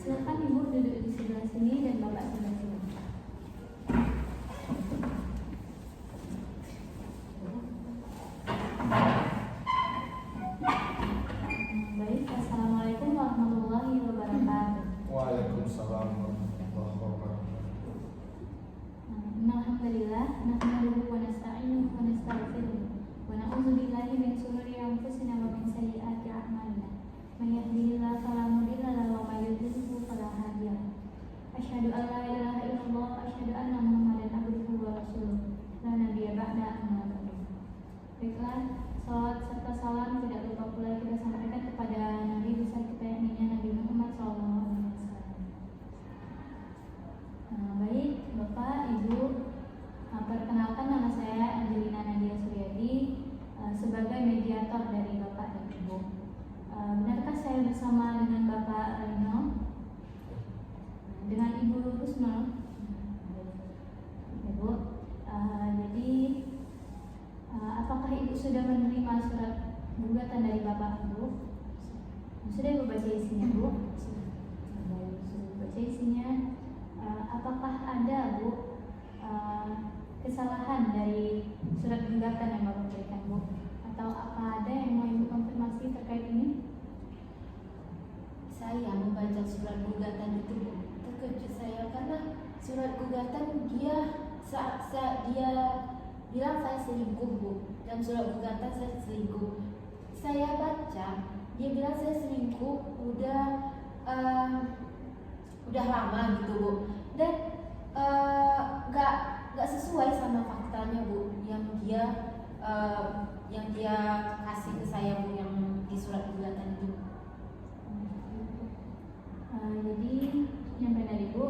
Silakan Ibu duduk di sebelah sini dan Bapak sebelah sini. Baik, Assalamualaikum warahmatullahi wabarakatuh. Waalaikumsalam warahmatullahi wabarakatuh. Alhamdulillah, nahmaduhu wa nasta'inuhu wa nastaghfiruh wa na'udzu billahi min shururi anfusina wa min sayyiati a'malina. May yahdihillahu fala mudilla lahu wa may yudlilhu fala hadiya lahu. Asyhadu an la ilaha illallah wa asyhadu anna Muhammadan abduhu wa rasuluh. La nabiyya ba'da amma ba'du. Baiklah, salawat serta salam tidak lupa pula kita sampaikan kepada Nabi besar kita yakni Nabi Muhammad SAW. Baik, Bapak, Ibu, perkenalkan nama saya Angelina Nadia Suryadi sebagai mediator dari Bapak dan Ibu. Benarkah saya bersama dengan Bapak Reno? Dengan Ibu Husnul? Ibu, jadi apakah Ibu sudah menerima surat gugatan dari Bapak Ibu? Sudah Ibu baca isinya, Bu? Baik, sudah baca isinya. Apakah ada, Bu, kesalahan dari surat gugatan yang Bapak berikan, Bu? Atau apa ada yang mau Ibu konfirmasi terkait ini? Saya membaca surat gugatan itu terkejut saya karena surat gugatan dia bilang saya selingkuh, Bu. Dan surat gugatan saya selingkuh. Saya baca dia bilang saya selingkuh udah lama gitu, Bu. Dan nggak sesuai sama faktanya, Bu, yang dia kasih ke saya, Bu, yang di surat gugatan itu. Jadi yang benar Ibu,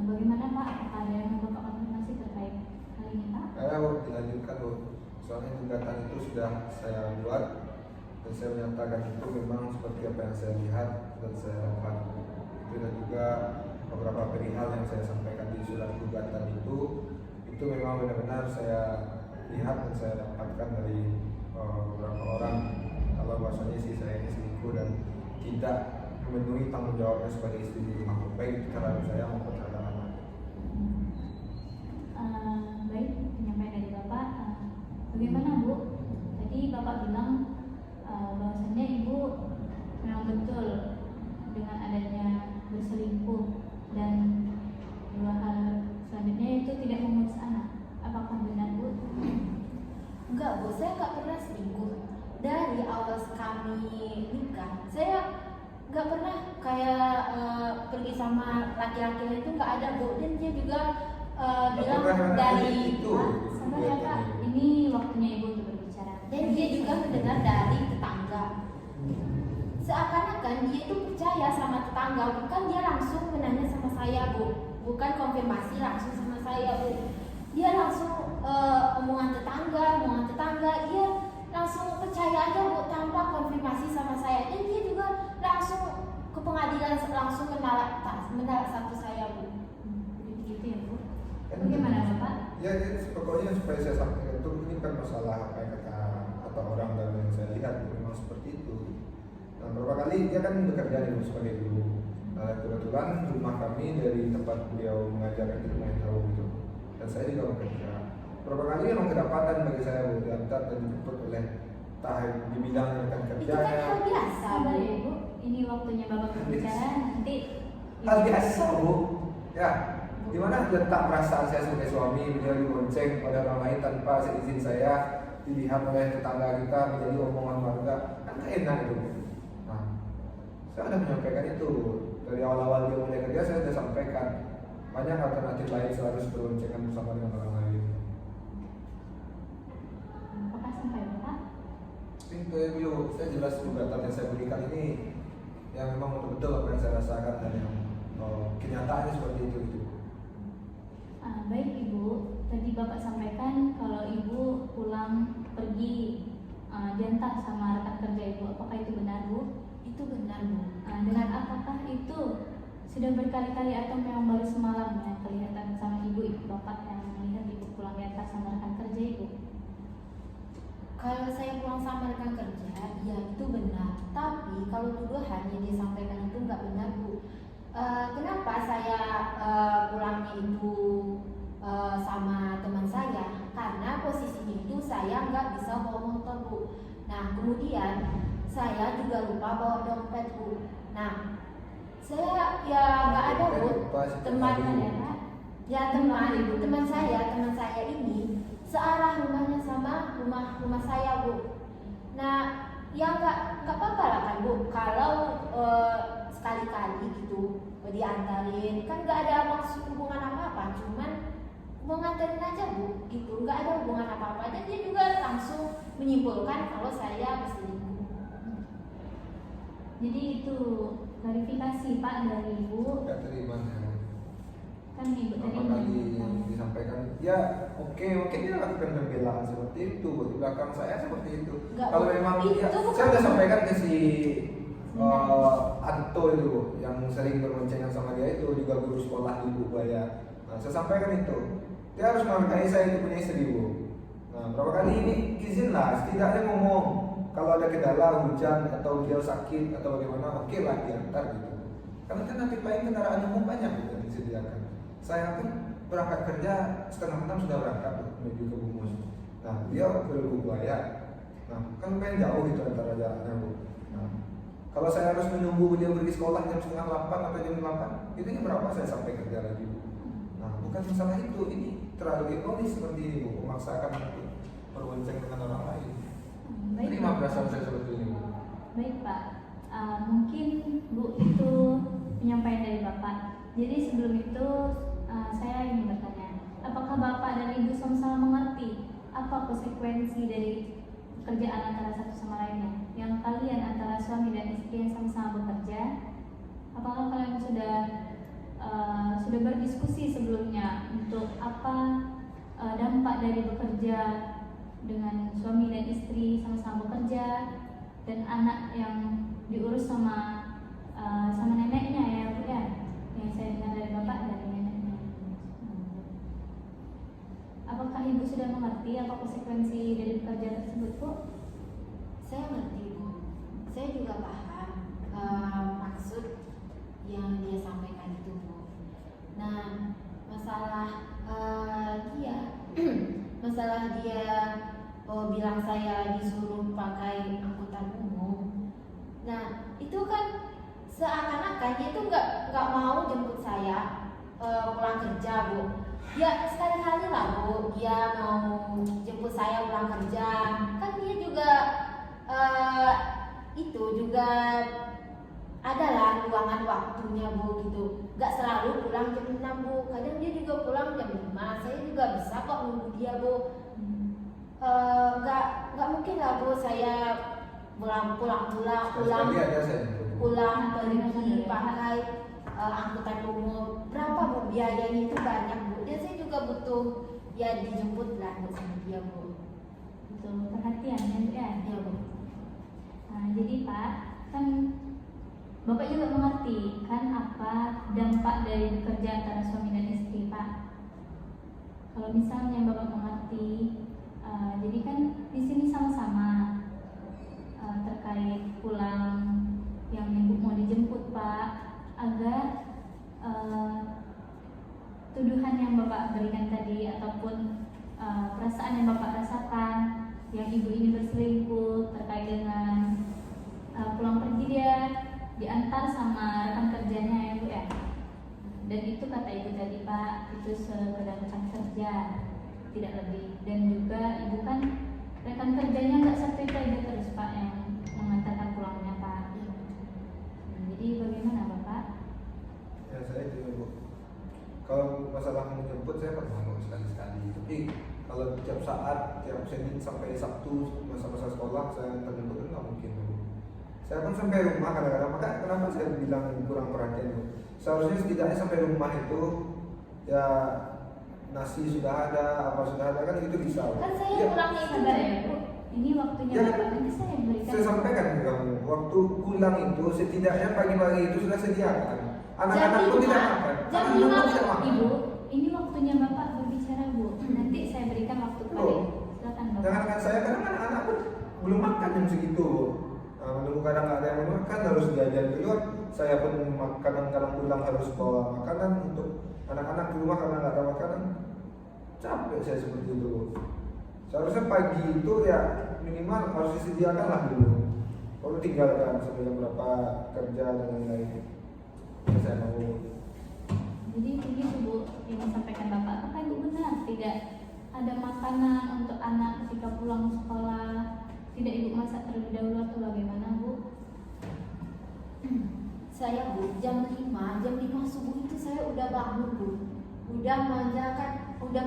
bagaimana Pak? Apakah ada yang mau Bapak konfirmasi terkait hal ini, Pak? Dilanjutkan, Bu. Soalnya gugatan itu sudah saya buat dan saya menyatakan itu memang seperti apa yang saya lihat dan saya dapat. Itu dan juga beberapa perihal yang saya sampaikan di surat gugatan itu memang benar-benar saya lihat dan saya dapatkan dari beberapa orang kalau bahwasanya si saya ini selingkuh dan tidak memenuhi tanggung jawabnya sebagai istri di rumah, baik terhadap saya maupun terhadap anak. Baik, penyampaian dari Bapak. Bagaimana, Bu? Tadi Bapak bilang bahwasannya Ibu memang betul dengan adanya berselingkuh dan dua hal selanjutnya itu tidak mengurus anak. Apakah benar, Bu? Enggak, Bu, saya nggak pernah selingkuh. Dari awal kami nikah, saya nggak pernah kayak pergi sama laki-laki lain, itu nggak ada, Bu. Dan dia juga bilang dari itu. Sabar ya, Pak. Ini waktunya Ibu untuk berbicara. Dan dia juga mendengar dari tetangga. Seakan-akan dia itu percaya sama tetangga, bukan dia langsung menanya sama saya, Bu. Bukan konfirmasi langsung sama saya, Bu. Dia langsung omongan tetangga, dia langsung percaya aja, Bu, tanpa konfirmasi sama saya. Dan dia juga langsung ke pengadilan, langsung menolak satu saya, Bu. Begitu ya, Bu. Bagaimana, Bapak? Ya, pokoknya supaya saya sampaikan itu ini kan masalah apa yang kata orang dan yang saya lihat memang seperti itu. Nah, beberapa kali dia kan bekerja di sebagai guru. Nah, kebetulan rumah kami dari tempat beliau mengajar itu lumayan jauh gitu. Dan saya juga bekerja. Beberapa kali memang kedapatan bagi saya, Bu, diantar dan dijemput oleh di bidang rekan Itu kerjanya. kan hal biasa, Sabar Bu. ya, Bu. Ini waktunya Bapak berbicara, nanti Hal biasa, Bu. Ya, di mana letak perasaan saya sebagai suami beliau dibonceng pada orang lain tanpa seizin saya, dilihat oleh tetangga kita menjadi omongan warga, kan gak enak itu. Nah, saya sudah menyampaikan itu dari awal-awal dia mulai kerja, saya sudah sampaikan banyak alternatif lain selalu berboncengan bersama dengan orang lain. apakah sampai Bapak? Itu dulu saya jelas gugatan yang saya berikan ini yang memang betul-betul apa yang saya rasakan dan yang kenyataannya seperti itu. Baik Ibu, tadi Bapak sampaikan kalau Ibu pulang pergi diantar sama rekan kerja Ibu, apakah itu benar, Bu? Itu benar, Bu. Dengan apakah itu sudah berkali-kali atau memang baru semalam yang kelihatan sama Ibu Bapak yang melihat Ibu pulang diantar sama rekan kerja Ibu? Kalau saya pulang sama rekan kerja, ya itu benar. Tapi kalau tuduhan yang disampaikan itu nggak benar, Bu. Kenapa saya pulangnya itu sama teman saya? Karena posisinya itu saya nggak bisa bawa motor, Bu. Nah, kemudian saya juga lupa bawa dompet, Bu. Nah, saya ya nggak ada, Bu. Teman teman saya ini searah rumahnya sama rumah saya, Bu. Nah, ya nggak apa-apa lah kan, Bu, kalau sekali-kali gitu diantarin, kan nggak ada maksud hubungan apa-apa, cuman mau nganterin aja, Bu, gitu, nggak ada hubungan apa-apa. Dan dia juga langsung menyimpulkan kalau saya berselingkuh. Jadi itu klarifikasi Pak dari Ibu. Gak terima saya. Kan Ibu tadi Berapa kali yang disampaikan, ya oke dia lakukan pembelaan seperti itu, di belakang saya seperti itu. Nggak, Kalau memang itu ya, bukan. saya udah sampaikan ke si Anto itu, Bu, yang sering berboncengan sama dia itu, juga guru sekolah di Bubaya. Nah, saya sampaikan itu, dia harus menghargai saya itu punya istri, Bu. Nah, berapa kali ini izin lah, setidaknya ngomong kalau ada kendala hujan atau dia sakit atau bagaimana, oke lah diantar gitu. Karena kan nanti lain kendaraan umum banyak gitu yang disediakan. Saya pun berangkat kerja 5:30 sudah berangkat menuju ke Bumus. Nah, dia ke Bubaya. Nah, kan lumayan jauh gitu antara jalannya, Bu. Nah, kalau saya harus menunggu dia pergi sekolah jam 7:30 atau jam 8, itu berapa saya sampai kerja lagi, Bu? Nah, bukan masalah itu, ini terlalu egois seperti ini, Bu, memaksakan untuk berbonceng dengan orang lain. Baik, Terima Pak. perasaan saya seperti ini, Bu. Baik Pak, mungkin Bu itu penyampaian dari Bapak. Jadi sebelum itu saya ingin bertanya, apakah Bapak dan Ibu sama-sama mengerti apa konsekuensi dari pekerjaan antara satu sama lainnya? Yang kalian antara suami dan istri yang sama-sama bekerja, apakah kalian sudah berdiskusi sebelumnya untuk apa dampak dari bekerja dengan suami dan istri sama-sama bekerja dan anak yang diurus sama neneknya ya Bu ya, yang saya dengar dari Bapak dari neneknya. Apakah Ibu sudah mengerti apa konsekuensi dari bekerja tersebut, Bu? Saya ngerti, Bu. Saya juga paham maksud yang dia sampaikan itu, Bu. Nah, masalah dia bilang saya disuruh pakai angkutan umum. Nah, itu kan seakan-akan dia itu nggak mau jemput saya pulang kerja, Bu. Ya sekali-kali lah, Bu, dia mau jemput saya pulang kerja. Kan dia juga itu juga adalah luangan waktunya, Bu, gitu. Gak selalu pulang jam 6, Bu. Kadang dia juga pulang jam 5. Saya juga bisa kok nunggu dia, Bu. Gak mungkin lah, Bu, saya pulang Sekali ada saya. pergi pakai angkutan umum. Berapa, Bu, biayanya itu banyak, Bu. Dan saya juga butuh ya dijemput lah, Bu, sama dia, Bu. Betul, perhatian ya Bu ya. Ya, Bu. Nah, jadi Pak, kan Bapak juga mengerti kan apa dampak dari bekerja antara suami dan istri, Pak. Kalau misalnya Bapak mengerti, jadi kan di sini sama-sama terkait pulang yang Ibu mau dijemput, Pak, agar tuduhan yang Bapak berikan tadi ataupun perasaan yang Bapak rasakan yang Ibu ini berselingkuh terkait dengan pulang pergi dia diantar sama rekan kerjanya ya Bu ya. Dan itu kata Ibu tadi Pak, itu sekedar rekan kerja, tidak lebih. Dan juga Ibu kan rekan kerjanya nggak satu itu aja terus Pak yang mengantarkan pulangnya Pak. Jadi bagaimana Bapak? Ya saya itu, Bu. Kalau masalah menjemput saya pernah mau sekali-sekali. Tapi kalau tiap saat, tiap Senin sampai Sabtu masa-masa sekolah saya menjemput itu nggak mungkin, Bu. Saya pun sampai rumah kadang-kadang, maka kenapa saya bilang kurang perhatian, Bu? Seharusnya setidaknya sampai rumah itu ya nasi sudah ada, apa sudah ada, kan itu bisa. Kan saya Ya, pulangnya itu Sabar ya Bu, ini waktunya Ya, Bapak nanti saya berikan. saya sampaikan ke kamu, waktu pulang itu setidaknya pagi-pagi itu sudah sediakan. Anak-anak pun tidak makan. Jam Anak-anak pun 5, tidak makan. Ibu, ini waktunya Bapak berbicara Bu. Nanti saya berikan waktu kepada Loh. Ibu. Silakan Bapak. Jangankan saya, karena anak-anak pun belum makan jam segitu. Nah, menunggu kadang nggak ada yang mau makan harus jajan di luar. Saya pun kadang-kadang pulang harus bawa makanan untuk anak-anak di rumah karena nggak ada makanan. Capek saya seperti itu. Seharusnya pagi itu ya minimal harus disediakan lah dulu. Kalau tinggalkan sampai jam berapa kerja dan lain-lain. Ya, saya mau. Jadi begitu Bu, yang disampaikan Bapak, apakah Ibu benar tidak ada makanan untuk anak ketika pulang sekolah, tidak Ibu masak terlebih dahulu atau bagaimana Bu? Saya Bu, jam 5 subuh itu saya udah bangun Bu. Udah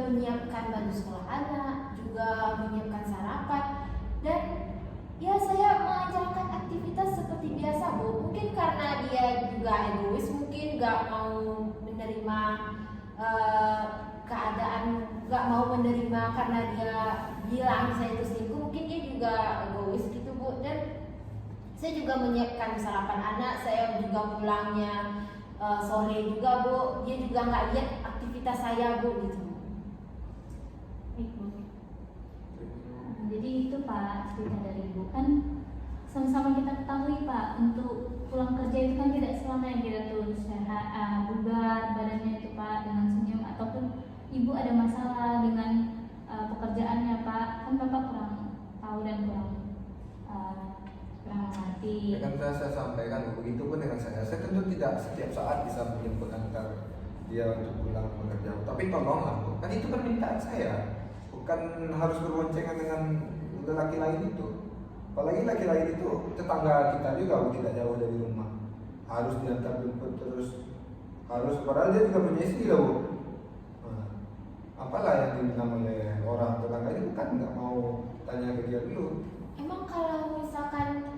menyiapkan baju sekolah anak, juga menyiapkan sarapan, dan ya saya menjalankan aktivitas seperti biasa Bu. Mungkin karena dia juga egois, mungkin nggak mau menerima keadaan, nggak mau menerima karena dia bilang saya itu selingkuh. Mungkin dia juga egois gitu Bu. Dan saya juga menyiapkan sarapan anak, saya juga pulangnya sore juga Bu. Dia juga nggak lihat aktivitas saya Bu gitu. Baik Bu. Jadi itu Pak cerita dari Ibu, kan sama-sama kita ketahui Pak, untuk pulang kerja itu kan tidak selamanya kita tuh sehat, bugar badannya itu Pak dengan senyum, ataupun Ibu ada masalah dengan pekerjaannya Pak, kan Bapak kurang tahu dan kurang mengerti. Ya kan saya sampaikan begitu pun dengan saya tentu tidak setiap saat bisa menjemput antar dia untuk pulang bekerja, tapi tolonglah Bu, kan itu permintaan saya, bukan harus berboncengan dengan laki lain itu. Apalagi laki lain itu tetangga kita juga Bu, tidak jauh dari rumah, harus diantar jemput terus, harus, padahal dia juga punya istri loh Bu. Nah, apalah yang dibilang oleh orang tetangga ini, bukan nggak mau tanya ke dia dulu. Emang kalau misalkan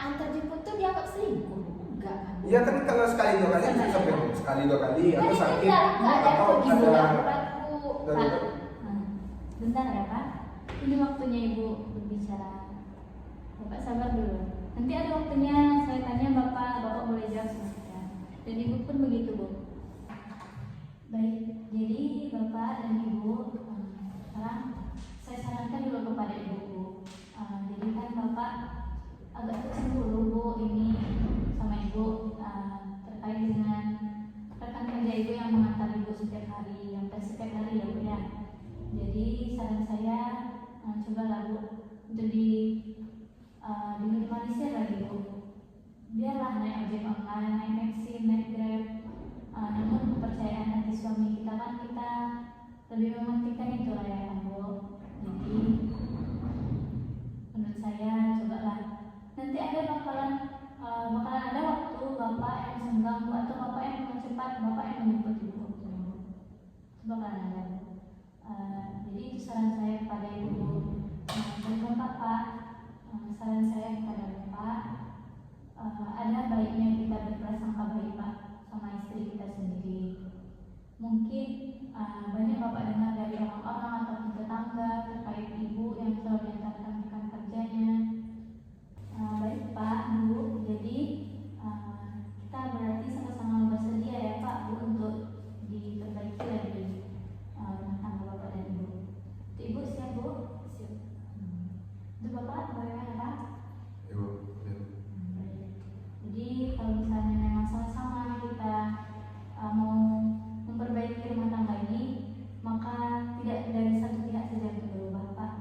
antar jemput tuh dianggap selingkuh? Enggak kan? Iya kan, kalau sekali dua kali bisa sampai sekali dua kali atau sakit nggak ada atau pergi ada surat Bu. Pak, bentar ya Pak, ini waktunya Ibu berbicara. Bapak sabar dulu, nanti ada waktunya saya tanya Bapak, Bapak boleh jawab silahkan. Dan Ibu pun begitu Bu. Baik, jadi Bapak dan Ibu, sekarang saya sarankan dulu kepada Ibu Bu. Jadi kan Bapak agak tersinggung Bu ini sama Ibu terkait dengan rekan kerja Ibu yang mengantar Ibu setiap hari, yang setiap hari ya Bu ya. Jadi saran saya cobalah Bu untuk diminimalisir lagi Bu. Biarlah naik ojek online, naik taksi, naik Grab. Namun kepercayaan hati suami kita kan kita lebih mementingkan itu lah ya Bu. Jadi menurut saya cobalah. Nanti ada bakalan ada waktu Bapak yang senggang Bu, atau Bapak yang mau cepat, Bapak yang menjemput Ibu. Itu bakalan ada Bu. Jadi itu saran saya kepada Ibu. Dan Bapak, saran saya kepada Bapak, ada baiknya kita berprasangka baik Pak sama istri kita sendiri. Mungkin banyak Bapak dengar dari orang-orang atau tetangga terkait Ibu yang selalu diantarkan rekan kerjanya. Baik Pak, Bu, jadi kita berarti sama-sama bersedia ya Pak Bu untuk diperbaiki lagi rumah tangga Bapak dan Ibu. Untuk Ibu siap Bu? Siap. Untuk Bapak bagaimana Pak? Ibu. Jadi kalau misalnya memang sama-sama kita mau memperbaiki rumah tangga ini, maka tidak dari satu pihak saja betul Bapak,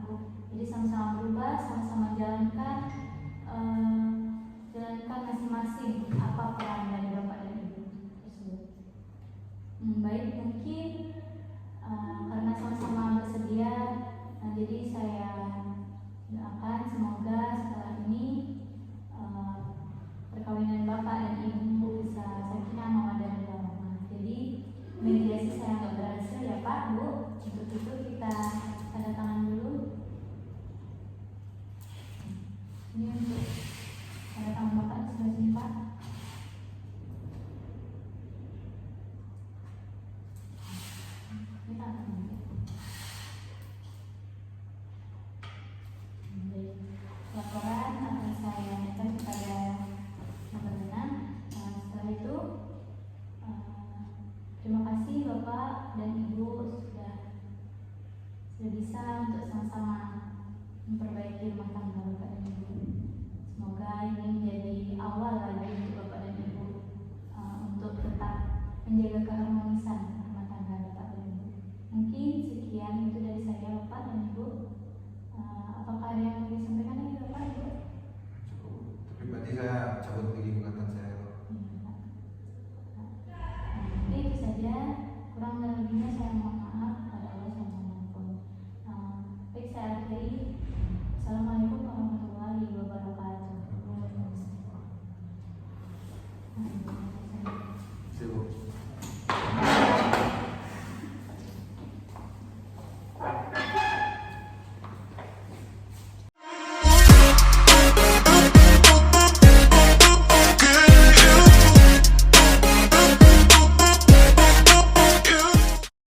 cabut begitu.